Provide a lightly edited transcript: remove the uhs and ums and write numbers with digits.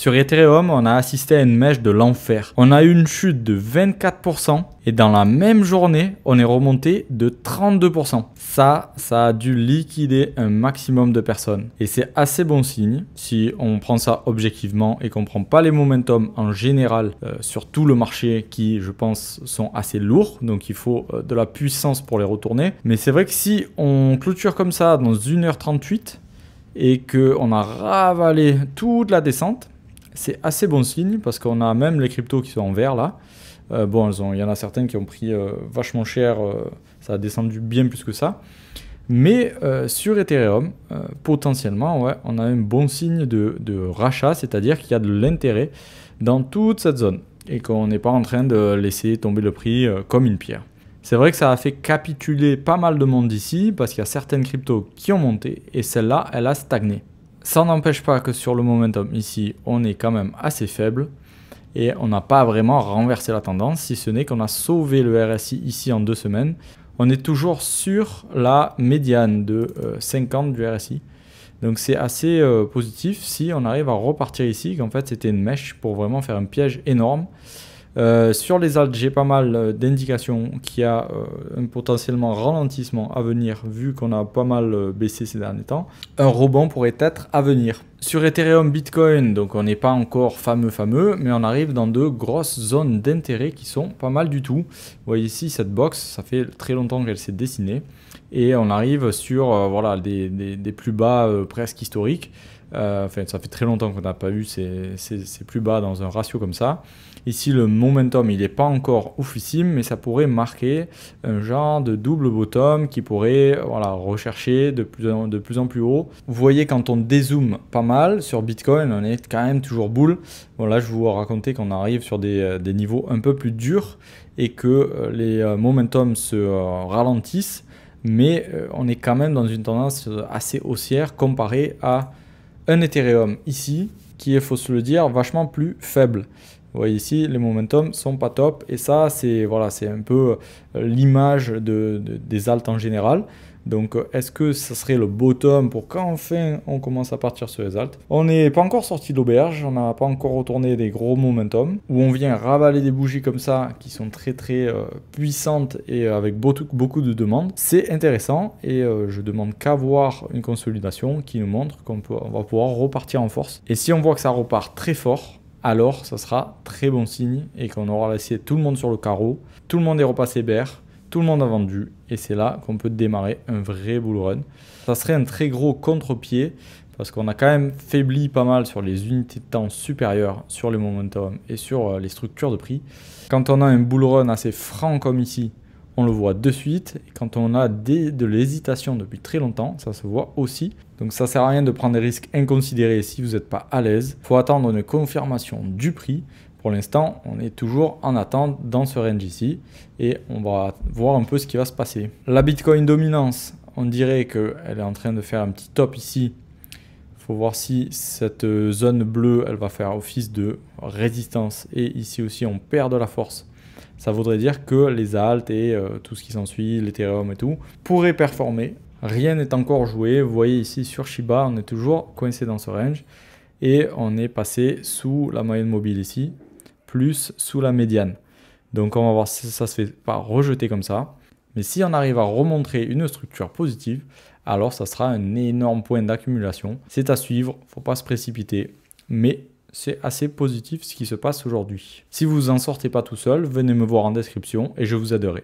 Sur Ethereum, on a assisté à une mèche de l'enfer. On a eu une chute de 24% et dans la même journée, on est remonté de 32%. Ça a dû liquider un maximum de personnes. Et c'est assez bon signe si on prend ça objectivement et qu'on ne prend pas les momentum en général sur tout le marché qui, je pense, sont assez lourds. Donc il faut de la puissance pour les retourner. Mais c'est vrai que si on clôture comme ça dans 1h38 et qu'on a ravalé toute la descente, c'est assez bon signe parce qu'on a même les cryptos qui sont en vert là. Bon, il y en a certaines qui ont pris vachement cher, ça a descendu bien plus que ça. Mais sur Ethereum, potentiellement, ouais, on a un bon signe de rachat, c'est-à-dire qu'il y a de l'intérêt dans toute cette zone et qu'on n'est pas en train de laisser tomber le prix comme une pierre. C'est vrai que ça a fait capituler pas mal de monde ici parce qu'il y a certaines cryptos qui ont monté et celle-là, elle a stagné. Ça n'empêche pas que sur le momentum ici, on est quand même assez faible et on n'a pas vraiment renversé la tendance, si ce n'est qu'on a sauvé le RSI ici en 2 semaines. On est toujours sur la médiane de 50 du RSI. Donc c'est assez positif si on arrive à repartir ici, qu'en fait c'était une mèche pour vraiment faire un piège énorme. Sur les alts, j'ai pas mal d'indications qu'il y a un potentiellement ralentissement à venir vu qu'on a pas mal baissé ces derniers temps. Un rebond pourrait être à venir. Sur Ethereum, Bitcoin, donc on n'est pas encore fameux, mais on arrive dans de grosses zones d'intérêt qui sont pas mal du tout. Vous voyez ici cette box, ça fait très longtemps qu'elle s'est dessinée et on arrive sur voilà, des plus bas presque historiques. Enfin, ça fait très longtemps qu'on n'a pas eu ces plus bas dans un ratio comme ça. Ici, le momentum, il n'est pas encore oufissime, mais ça pourrait marquer un genre de double bottom qui pourrait voilà, rechercher de plus en plus haut. Vous voyez, quand on dézoome pas mal sur Bitcoin, on est quand même toujours bull. Bon, là, je vous racontais qu'on arrive sur des niveaux un peu plus durs et que les momentum se ralentissent, mais on est quand même dans une tendance assez haussière comparée à un Ethereum ici, qui est, faut se le dire, vachement plus faible. Vous voyez ici, les momentum sont pas top. Et ça, c'est voilà, c'est un peu l'image des alts en général. Donc, est-ce que ça serait le bottom pour quand enfin on commence à partir sur les alts? On n'est pas encore sorti d'auberge, on n'a pas encore retourné des gros momentum, où on vient ravaler des bougies comme ça, qui sont très puissantes et avec beaucoup de demandes. C'est intéressant et je demande qu'à voir une consolidation qui nous montre qu'on va pouvoir repartir en force. Et si on voit que ça repart très fort, alors ça sera très bon signe et qu'on aura laissé tout le monde sur le carreau, tout le monde est repassé bear, tout le monde a vendu et c'est là qu'on peut démarrer un vrai bull run. Ça serait un très gros contre-pied parce qu'on a quand même faibli pas mal sur les unités de temps supérieures, sur les momentum et sur les structures de prix. Quand on a un bull run assez franc comme ici, on le voit de suite. Et quand on a de l'hésitation depuis très longtemps, ça se voit aussi. Donc ça sert à rien de prendre des risques inconsidérés si vous n'êtes pas à l'aise. Il faut attendre une confirmation du prix. Pour l'instant, on est toujours en attente dans ce range ici et on va voir un peu ce qui va se passer. La Bitcoin dominance, on dirait qu'elle est en train de faire un petit top ici. Il faut voir si cette zone bleue, elle va faire office de résistance. Et ici aussi, on perd de la force. Ça voudrait dire que les alts et tout ce qui s'ensuit, l'Ethereum et tout, pourraient performer. Rien n'est encore joué. Vous voyez ici sur Shiba, on est toujours coincé dans ce range. Et on est passé sous la moyenne mobile ici, plus sous la médiane. Donc on va voir si ça se fait pas rejeter comme ça. Mais si on arrive à remontrer une structure positive, alors ça sera un énorme point d'accumulation. C'est à suivre, faut pas se précipiter. Mais c'est assez positif ce qui se passe aujourd'hui. Si vous en sortez pas tout seul, venez me voir en description et je vous aiderai.